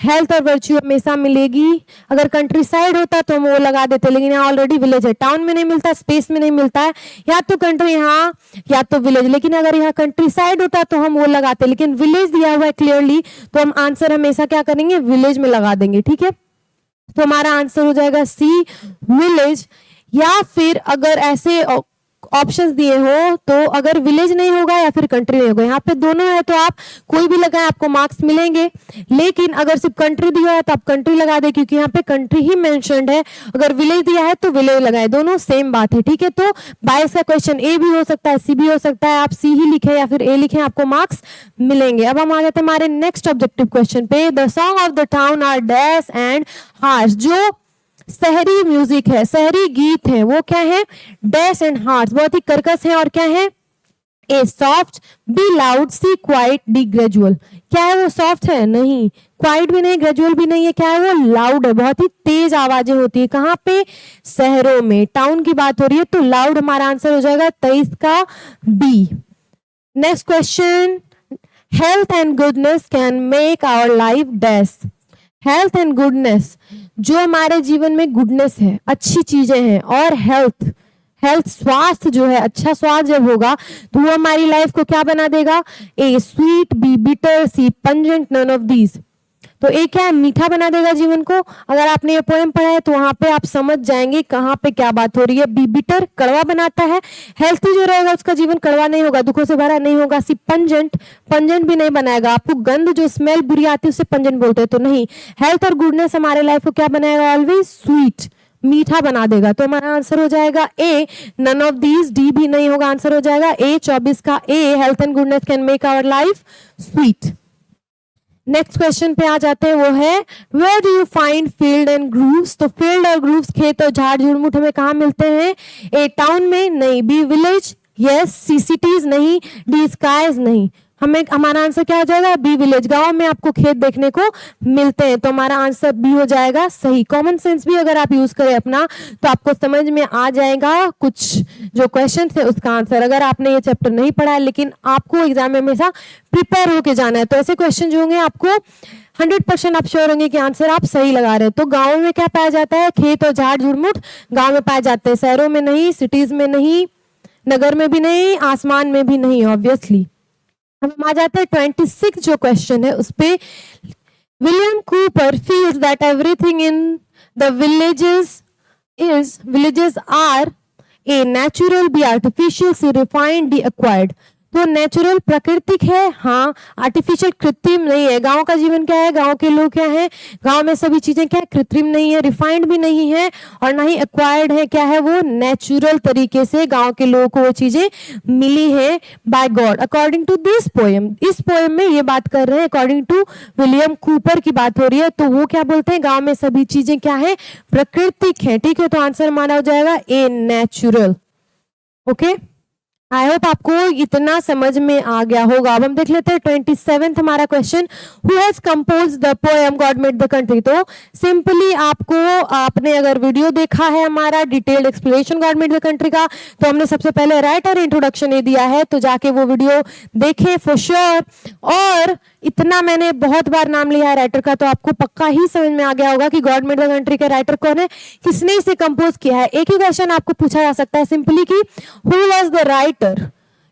[SPEAKER 1] हेल्थ और वर्च्यू हमेशा मिलेगी। अगर कंट्री साइड होता तो हम वो लगा देते, लेकिन यहाँ ऑलरेडी विलेज है, टाउन में नहीं मिलता, स्पेस में नहीं मिलता है, या तो कंट्री यहाँ या तो विलेज। लेकिन अगर यहाँ कंट्री साइड होता तो हम वो लगाते, लेकिन विलेज दिया हुआ है क्लियरली, तो हम आंसर हमेशा क्या करेंगे? विलेज में लगा देंगे। ठीक है, तो हमारा आंसर हो जाएगा सी, विलेज। या फिर अगर ऐसे ऑप्शंस दिए हो, तो अगर विलेज नहीं होगा या फिर कंट्री नहीं होगा, यहाँ पे दोनों है, तो आप कोई भी लगाएं आपको मार्क्स मिलेंगे। लेकिन अगर सिर्फ कंट्री दिया है तो आप कंट्री लगा दें, क्योंकि यहाँ पे कंट्री ही मेंशन्ड है। अगर विलेज दिया है तो विलेज लगाए, दोनों सेम बात है। ठीक है, तो 22 का क्वेश्चन ए भी हो सकता है, सी भी हो सकता है, आप सी ही लिखे या फिर ए लिखे, आपको मार्क्स मिलेंगे। अब हम आ जाते हैं हमारे नेक्स्ट ऑब्जेक्टिव क्वेश्चन पे। The song of the town are dash and harsh. जो शहरी म्यूजिक है, शहरी गीत है, वो क्या है? डैश एंड हार्श, बहुत ही कर्कश है। और क्या है? A soft, B loud, C quiet, D gradual. क्या है वो? सॉफ्ट है? नहीं। क्वाइट भी नहीं, ग्रेजुअल भी नहीं है। क्या है वो? लाउड है, बहुत ही तेज आवाजें होती है। कहाँ पे? शहरों में। टाउन की बात हो रही है तो लाउड हमारा आंसर हो जाएगा 23 का B. Next question, health and goodness can make our life dash. Health and goodness, जो हमारे जीवन में गुडनेस है, अच्छी चीजें हैं, और हेल्थ स्वास्थ्य जो है, अच्छा स्वास्थ्य जब होगा तो वो हमारी लाइफ को क्या बना देगा? A sweet, B bitter, C pungent, none of these. तो ए क्या है, मीठा बना देगा जीवन को। अगर आपने ये पोएम पढ़ा है तो वहां पे आप समझ जाएंगे कहाँ पे क्या बात हो रही है। बी बिटर, कड़वा बनाता है। हेल्थी जो रहेगा उसका जीवन कड़वा नहीं होगा, दुखों से भरा नहीं होगा। सी पंजेंट, पंजेंट भी नहीं बनाएगा। आपको गंध जो स्मेल बुरी आती है उसे पंजेंट बोलते हैं, तो नहीं। हेल्थ और गुडनेस हमारे लाइफ को क्या बनाएगा, ऑलवेज स्वीट, मीठा बना देगा। तो हमारा आंसर हो जाएगा A, none of these. D भी नहीं होगा, आंसर हो जाएगा ए 24 का A, health and goodness can make our life sweet. Next question पे आ जाते हैं, वो है where do you find field and groves. तो फील्ड और ग्रूव्स, खेत और झाड़ झुड़मुट हमें कहाँ मिलते हैं, ए टाउन में नहीं, बी विलेज यस, सी सिटीज नहीं, डी स्काईज नहीं। हमें हमारा आंसर क्या हो जाएगा, बी विलेज, गांव में आपको खेत देखने को मिलते हैं। तो हमारा आंसर बी हो जाएगा सही। कॉमन सेंस भी अगर आप यूज करें अपना तो आपको समझ में आ जाएगा कुछ जो क्वेश्चन थे उसका आंसर। अगर आपने ये चैप्टर नहीं पढ़ा है लेकिन आपको एग्जाम में हमेशा प्रिपेयर होके जाना है, तो ऐसे क्वेश्चन जो होंगे आपको 100% आप श्योर होंगे कि आंसर आप सही लगा रहे हैं। तो गाँव में क्या पाया जाता है, खेत और झाड़ झुड़मुट गाँव में पाए जाते हैं, शहरों में नहीं, सिटीज में नहीं, नगर में भी नहीं, आसमान में भी नहीं ऑब्वियसली। हम आ जाते हैं 26 जो क्वेश्चन है उस पे। William Cowper feels that everything in the villages are A natural, B artificial, C refined, D acquired. तो नेचुरल प्राकृतिक है, हाँ, आर्टिफिशियल कृत्रिम नहीं है। गांव का जीवन क्या है, गांव के लोग क्या है, गांव में सभी चीजें क्या है, कृत्रिम नहीं है, रिफाइंड भी नहीं है और ना ही एक्वायर्ड है। क्या है वो, नेचुरल तरीके से गांव के लोगों को वो चीजें मिली है by God according to this poem. इस पोएम में ये बात कर रहे हैं अकॉर्डिंग टू विलियम कूपर की बात हो रही है। तो वो क्या बोलते हैं, गांव में सभी चीजें क्या है, प्राकृतिक है। ठीक है, तो आंसर हमारा हो जाएगा a natural. Okay, I hope आपको इतना समझ में आ गया होगा। अब हम देख लेते हैं 27th हमारा question, who has compose the poem God made the country. तो सिंपली आपको, आपने अगर वीडियो देखा है हमारा detailed explanation God made the country का, तो हमने सबसे पहले राइटर इंट्रोडक्शन ये दिया है, तो जाके वो वीडियो देखें फॉर श्योर। और इतना मैंने बहुत बार नाम लिया है राइटर का, तो आपको पक्का ही समझ में आ गया होगा कि गॉड मेड द कंट्री के राइटर कौन है, किसने इसे कंपोज किया है। एक ही क्वेश्चन आपको पूछा जा सकता है सिंपली कि हु वाज द राइटर,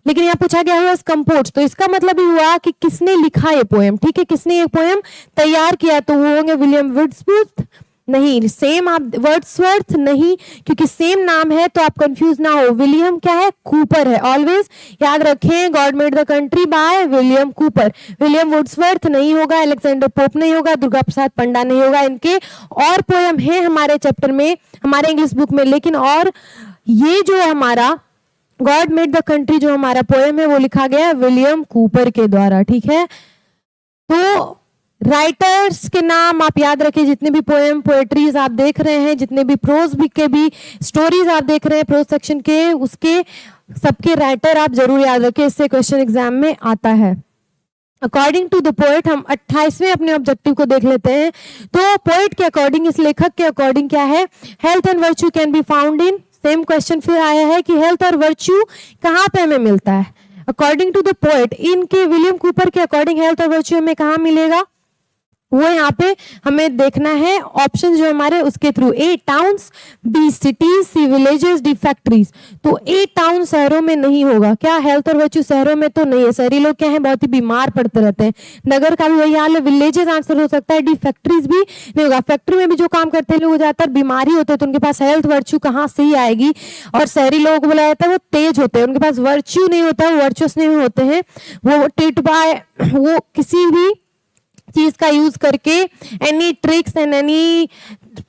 [SPEAKER 1] लेकिन यहाँ पूछा गया हुआ कंपोज, तो इसका मतलब ही हुआ कि किसने लिखा ये पोएम। ठीक है, किसने ये पोएम तैयार किया, तो वो होंगे विलियम वर्ड्सवर्थ नहीं, सेम आप वर्ड्सवर्थ नहीं, क्योंकि सेम नाम है तो आप कंफ्यूज ना हो। विलियम क्या है, कूपर है। ऑलवेज याद रखें, God made the country by William Cooper. William Wordsworth नहीं होगा, अलेक्जेंडर पोप नहीं होगा, दुर्गा प्रसाद पंडा नहीं होगा। इनके और पोएम है हमारे चैप्टर में, हमारे इंग्लिश बुक में, लेकिन और ये जो हमारा गॉड मेड द कंट्री जो हमारा पोएम है वो लिखा गया विलियम कूपर के द्वारा। ठीक है, तो राइटर्स के नाम आप याद रखें, जितने भी पोएम पोएट्रीज आप देख रहे हैं, जितने भी प्रोज के भी स्टोरीज आप देख रहे हैं प्रोज सेक्शन के, उसके सबके राइटर आप जरूर याद रखें, इससे क्वेश्चन एग्जाम में आता है। अकॉर्डिंग टू द पोएट, हम 28वें अपने ऑब्जेक्टिव को देख लेते हैं। तो पोएट के अकॉर्डिंग, इस लेखक के अकॉर्डिंग क्या है, health and virtue can be found in, same question फिर आया है कि हेल्थ और वर्च्यू कहाँ पे हमें मिलता है। अकॉर्डिंग टू द पोएट, इनके विलियम कूपर के अकॉर्डिंग हेल्थ और वर्च्यू हमें कहाँ मिलेगा, वो यहाँ पे हमें देखना है ऑप्शन जो हमारे उसके थ्रू। ए टाउन्स, बी सिटीज, सी विलेजेस, डी फैक्ट्रीज। तो ए टाउन शहरों में नहीं होगा, क्या हेल्थ और वर्च्यू शहरों में तो नहीं है, शहरी लोग क्या है बहुत ही बीमार पड़ते रहते हैं। नगर का भी वही हाल है, विलेजेस आंसर हो सकता है, डी फैक्ट्रीज भी नहीं होगा। फैक्ट्री में भी जो काम करते हैं लोग ज्यादातर बीमारी होते हैं, तो उनके पास हेल्थ वर्च्यू कहाँ से ही आएगी। और शहरी लोगों को बोला जाता है वो तेज होते हैं, उनके पास वर्च्यू नहीं होता, वो वर्चुअस नहीं होते हैं, वो टिट बाय, वो किसी भी चीज का यूज करके any tricks and any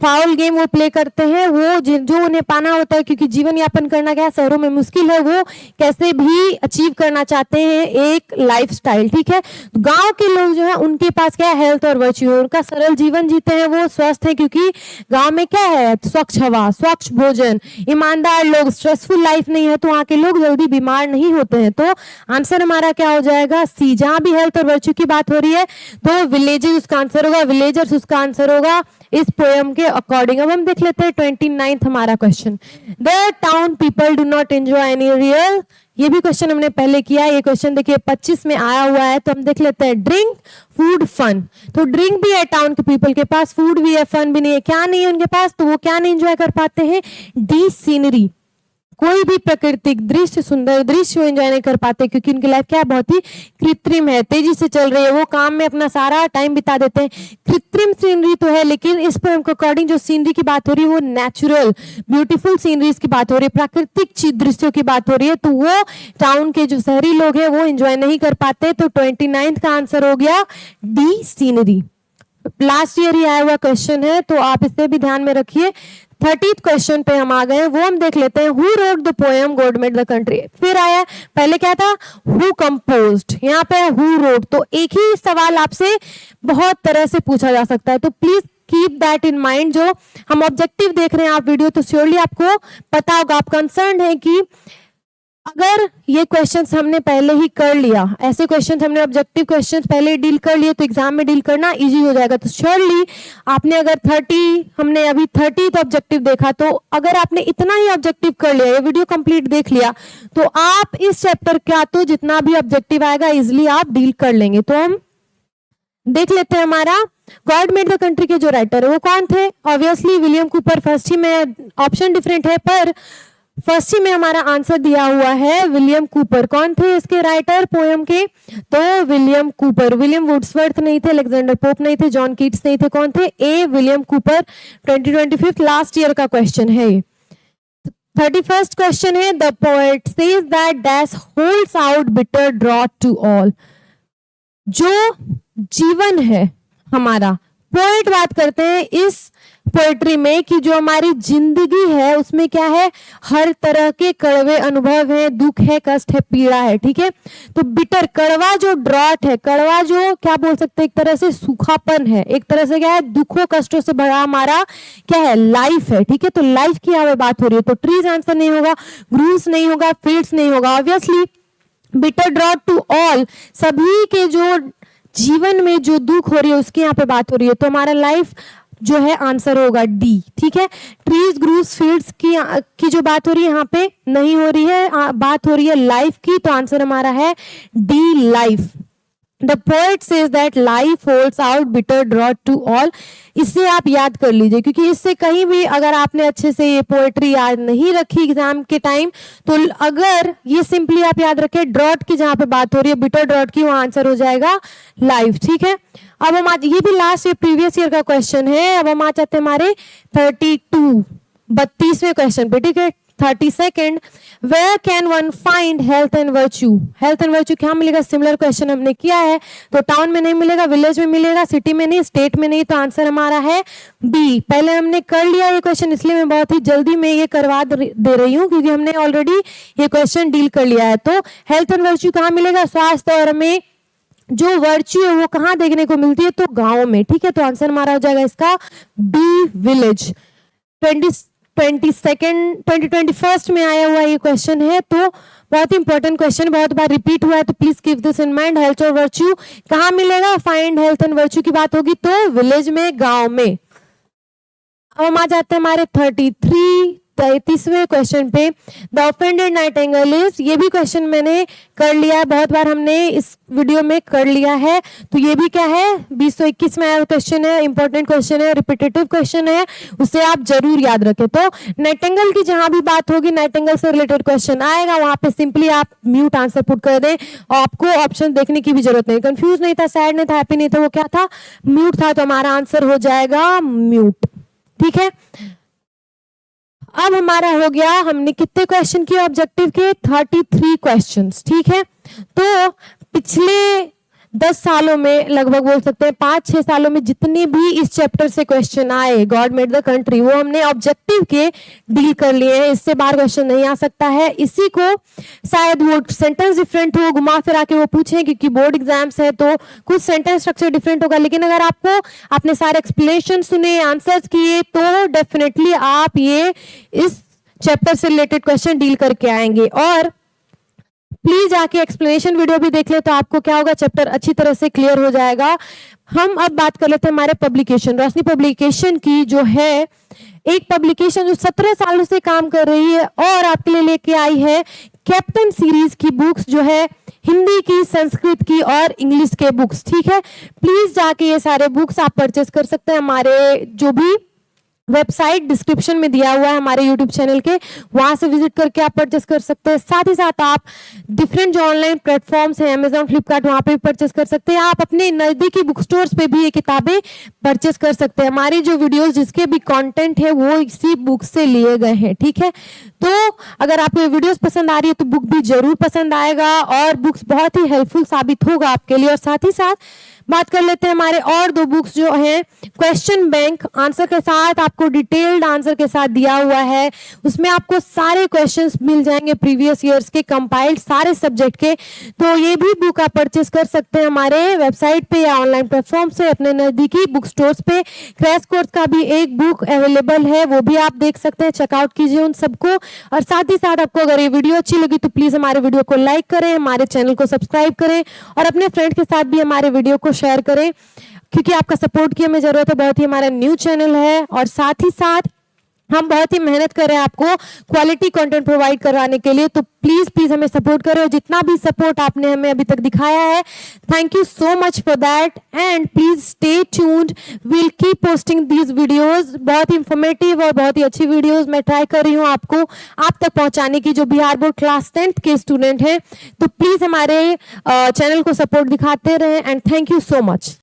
[SPEAKER 1] foul game वो प्ले करते हैं, वो जो उन्हें पाना होता है, क्योंकि जीवन यापन करना क्या शहरों में मुश्किल है, वो कैसे भी अचीव करना चाहते हैं एक लाइफस्टाइल। ठीक है, गांव के लोग जो है उनके पास क्या है, हेल्थ और वर्च्यू है, उनका सरल जीवन जीते हैं, वो स्वस्थ है, क्योंकि गांव में क्या है, स्वच्छ हवा, स्वच्छ भोजन, ईमानदार लोग, स्ट्रेसफुल लाइफ नहीं है, तो वहाँ के लोग जल्दी बीमार नहीं होते हैं। तो आंसर हमारा क्या हो जाएगा, सी। जहां भी हेल्थ और वर्च्यू की बात हो रही है तो विलेजेस उसका आंसर होगा, विलेजर्स उसका आंसर होगा इस पोएम के अकॉर्डिंग। अब हम देख लेते हैं 29th हमारा question, the town people do not enjoy any real. ये भी क्वेश्चन हमने पहले किया, ये क्वेश्चन देखिए 25 में आया हुआ है। तो हम देख लेते हैं ड्रिंक, फूड, फन। तो ड्रिंक भी है टाउन के पीपल के पास, फूड भी है, फन भी नहीं है। क्या नहीं है उनके पास, तो वो क्या नहीं एंजॉय कर पाते हैं, डी सीनरी। कोई भी प्राकृतिक दृश्य, सुंदर दृश्य एंजॉय नहीं कर पाते, क्योंकि उनकी लाइफ क्या है, बहुत ही कृत्रिम है, तेजी से चल रही है, वो काम में अपना सारा टाइम बिता देते हैं। कृत्रिम सीनरी तो है, लेकिन इस पोएम के अकॉर्डिंग जो सीनरी की बात हो रही है वो नेचुरल ब्यूटीफुल सीनरीज की बात हो रही है, प्राकृतिक दृश्यों की बात हो रही है, तो वो टाउन के जो शहरी लोग हैं वो एंजॉय नहीं कर पाते। तो 29 का आंसर हो गया डी, सीनरी। लास्ट ईयर ही आया हुआ क्वेश्चन है, तो आप इसे भी ध्यान में रखिए। 30th क्वेश्चन पे हम आ गए, वो हम देख लेते हैं। Who wrote the poem God made the country. फिर आया, पहले क्या था, हु कंपोज्ड, यहाँ पे हु रोट। तो एक ही सवाल आपसे बहुत तरह से पूछा जा सकता है, तो please keep that in mind. जो हम ऑब्जेक्टिव देख रहे हैं आप वीडियो, तो श्योरली आपको पता होगा, आप कंसर्न है कि अगर ये क्वेश्चंस हमने पहले ही कर लिया, ऐसे क्वेश्चंस हमने ऑब्जेक्टिव क्वेश्चंस पहले ही डील कर लिए, तो एग्जाम में डील करना इजी हो जाएगा। तो श्योरली आपने अगर हमने अभी 30 ऑब्जेक्टिव देखा, तो अगर आपने इतना ही ऑब्जेक्टिव कर लिया, ये वीडियो कंप्लीट देख लिया, तो आप इस चैप्टर का तो जितना भी ऑब्जेक्टिव आएगा इजिली आप डील कर लेंगे। तो हम देख लेते हैं, हमारा गॉड मेड द कंट्री के जो राइटर है वो कौन थे। Obviously William Cooper. फर्स्ट ही में ऑप्शन डिफरेंट है, पर फर्स्ट ही में हमारा आंसर दिया हुआ है विलियम कूपर। कौन थे इसके राइटर पोएम के, तो विलियम कूपर। विलियम वुड्सवर्थ नहीं थे, अलेक्जेंडर पोप नहीं थे, जॉन कीट्स नहीं थे, कौन थे, A William Cowper. 2025 last year का क्वेश्चन है। 31st क्वेश्चन है, the poet says that dash holds out bitter draught to all. जो जीवन है हमारा, पोएट बात करते हैं इस पोएट्री में कि जो हमारी जिंदगी है उसमें क्या है, हर तरह के कड़वे अनुभव है, दुख है, कष्ट है, पीड़ा है, ठीक है। तो बिटर, कड़वा जो ड्रॉट है, कड़वा जो क्या बोल सकते हैं, एक तरह से सूखापन है, एक तरह से क्या है, दुखों कष्टों से भरा हमारा क्या है, लाइफ है, ठीक है। तो लाइफ की यहाँ पे बात हो रही है, तो ट्रीज आंसर नहीं होगा, ग्रूव्स नहीं होगा, फील्ड्स नहीं होगा। Obviously bitter draught to all, सभी के जो जीवन में जो दुख हो रही है उसकी यहाँ पे बात हो रही है, तो हमारा लाइफ जो है आंसर होगा डी, ठीक है। ट्रीज, ग्रूव्स, फील्ड्स की जो बात हो रही है यहाँ पे नहीं हो रही है, बात हो रही है लाइफ की, तो आंसर हमारा है D, life. The poet says that life holds out bitter draught to all. इससे आप याद कर लीजिए, क्योंकि इससे कहीं भी अगर आपने अच्छे से ये पोएट्री याद नहीं रखी एग्जाम के टाइम, तो अगर ये सिंपली आप याद रखें, ड्रॉट की जहां पे बात हो रही है, बिटर ड्रॉट की, वहां आंसर हो जाएगा लाइफ, ठीक है। अब हम आज, ये भी लास्ट ईयर प्रीवियस ईयर का क्वेश्चन है। अब हम आ जाते हैं हमारे 32वें क्वेश्चन पे, ठीक है। 32nd, where can one find health and virtue. Health and virtue क्या मिलेगा, सिमिलर क्वेश्चन हमने किया है, तो टाउन में नहीं मिलेगा, विलेज में मिलेगा, सिटी में नहीं, स्टेट में नहीं, तो आंसर हमारा है बी। पहले हमने कर लिया ये क्वेश्चन, इसलिए मैं बहुत ही जल्दी में ये करवा दे रही हूँ, क्योंकि हमने ऑलरेडी ये क्वेश्चन डील कर लिया है। तो हेल्थ एंड वर्च्यू कहाँ मिलेगा, स्वास्थ्य और हमें जो वर्च्यू है वो कहाँ देखने को मिलती है, तो गांव में, ठीक है। तो आंसर हमारा हो जाएगा इसका बी, विलेज। 2021 में आया हुआ ये क्वेश्चन है, तो बहुत इंपॉर्टेंट क्वेश्चन, बहुत बार रिपीट हुआ है, तो please keep this in mind. Health और वर्च्यू कहाँ मिलेगा, फाइंड हेल्थ एंड वर्च्यू की बात होगी तो विलेज में, गांव में। अब हम आ जाते हैं हमारे 33वें क्वेश्चन पे, द ऑफेंडेड नाइटिंगेल इज। ये भी क्वेश्चन मैंने कर लिया है, बहुत बार हमने इस वीडियो में कर लिया है, तो ये भी क्या है, 2021 में आया क्वेश्चन है, इंपॉर्टेंट क्वेश्चन है, रिपीटेटिव क्वेश्चन है, उसे आप जरूर याद रखें। तो नाइटिंगेल की जहां भी बात होगी, नाइटिंगेल से रिलेटेड क्वेश्चन आएगा, वहां पे सिंपली आप म्यूट आंसर पुट कर दें, आपको ऑप्शन देखने की भी जरूरत नहीं। कंफ्यूज नहीं था, सैड नहीं था, हैप्पी नहीं था, वो क्या था, म्यूट था, तो हमारा आंसर हो जाएगा म्यूट, ठीक है। अब हमारा हो गया, हमने कितने क्वेश्चन किए ऑब्जेक्टिव के, 33 क्वेश्चंस, ठीक है। तो पिछले 10 सालों में, लगभग बोल सकते हैं 5-6 सालों में, जितने भी इस चैप्टर से क्वेश्चन आए गॉड मेड द कंट्री, वो हमने ऑब्जेक्टिव के डील कर लिए हैं। इससे बाहर क्वेश्चन नहीं आ सकता है। इसी को शायद वो सेंटेंस डिफरेंट हो, घुमा फिरा के वो पूछें, क्योंकि बोर्ड एग्जाम्स है तो कुछ सेंटेंस स्ट्रक्चर डिफरेंट होगा, लेकिन अगर आपको आपने सारे एक्सप्लेनेशन सुने, आंसर्स किए, तो डेफिनेटली आप ये इस चैप्टर से रिलेटेड क्वेश्चन डील करके आएंगे। और प्लीज आके एक्सप्लेनेशन वीडियो भी देख ले, तो आपको क्या होगा, चैप्टर अच्छी तरह से क्लियर हो जाएगा। हम अब बात कर लेते हैं हमारे पब्लिकेशन, रोशनी पब्लिकेशन की, जो है एक पब्लिकेशन जो 17 सालों से काम कर रही है और आपके लिए लेके आई है कैप्टन सीरीज की बुक्स, जो है हिंदी की, संस्कृत की और इंग्लिश के बुक्स, ठीक है। प्लीज जाके ये सारे बुक्स आप परचेस कर सकते हैं हमारे जो भी वेबसाइट डिस्क्रिप्शन में दिया हुआ है हमारे यूट्यूब चैनल के, वहां से विजिट करके आप परचेस कर सकते हैं। साथ ही साथ आप डिफरेंट जो ऑनलाइन प्लेटफॉर्म्स हैं, अमेजॉन, फ्लिपकार्ट, वहां पे भी परचेस कर सकते हैं। आप अपने नजदीकी बुक स्टोर्स पे भी ये किताबें परचेस कर सकते हैं। हमारी जो वीडियोस जिसके भी कंटेंट है वो इसी बुक से लिए गए हैं, ठीक है। तो अगर आपको ये वीडियोस पसंद आ रही है तो बुक भी जरूर पसंद आएगा और बुक्स बहुत ही हेल्पफुल साबित होगा आपके लिए। और साथ ही साथ बात कर लेते हैं हमारे और 2 बुक्स जो हैं, क्वेश्चन बैंक आंसर के साथ, आपको डिटेल्ड आंसर के साथ दिया हुआ है। उसमें आपको सारे क्वेश्चंस मिल जाएंगे प्रीवियस ईयर्स के, कंपाइल्ड सारे सब्जेक्ट के। तो ये भी बुक आप परचेस कर सकते हैं हमारे वेबसाइट पे या ऑनलाइन प्लेटफॉर्म से, अपने नजदीकी बुक स्टोर्स पे। क्रैश कोर्स का भी एक बुक अवेलेबल है, वो भी आप देख सकते हैं, चेकआउट कीजिए उन सबको। और साथ ही साथ आपको अगर ये वीडियो अच्छी लगी तो प्लीज हमारे वीडियो को लाइक करें, हमारे चैनल को सब्सक्राइब करें और अपने फ्रेंड के साथ भी हमारे वीडियो को शेयर करें, क्योंकि आपका सपोर्ट की हमें जरूरत है। बहुत ही हमारा न्यू चैनल है और साथ ही साथ हम बहुत ही मेहनत कर रहे हैं आपको क्वालिटी कंटेंट प्रोवाइड करवाने के लिए। तो प्लीज हमें सपोर्ट करें और जितना भी सपोर्ट आपने हमें अभी तक दिखाया है, thank you so much for that and please stay tuned, will keep posting these videos. बहुत ही इंफॉर्मेटिव और बहुत ही अच्छी वीडियोस मैं ट्राई कर रही हूँ आपको आप तक पहुंचाने की, जो बिहार बोर्ड क्लास 10th के स्टूडेंट हैं। तो प्लीज हमारे चैनल को सपोर्ट दिखाते रहें and thank you so much.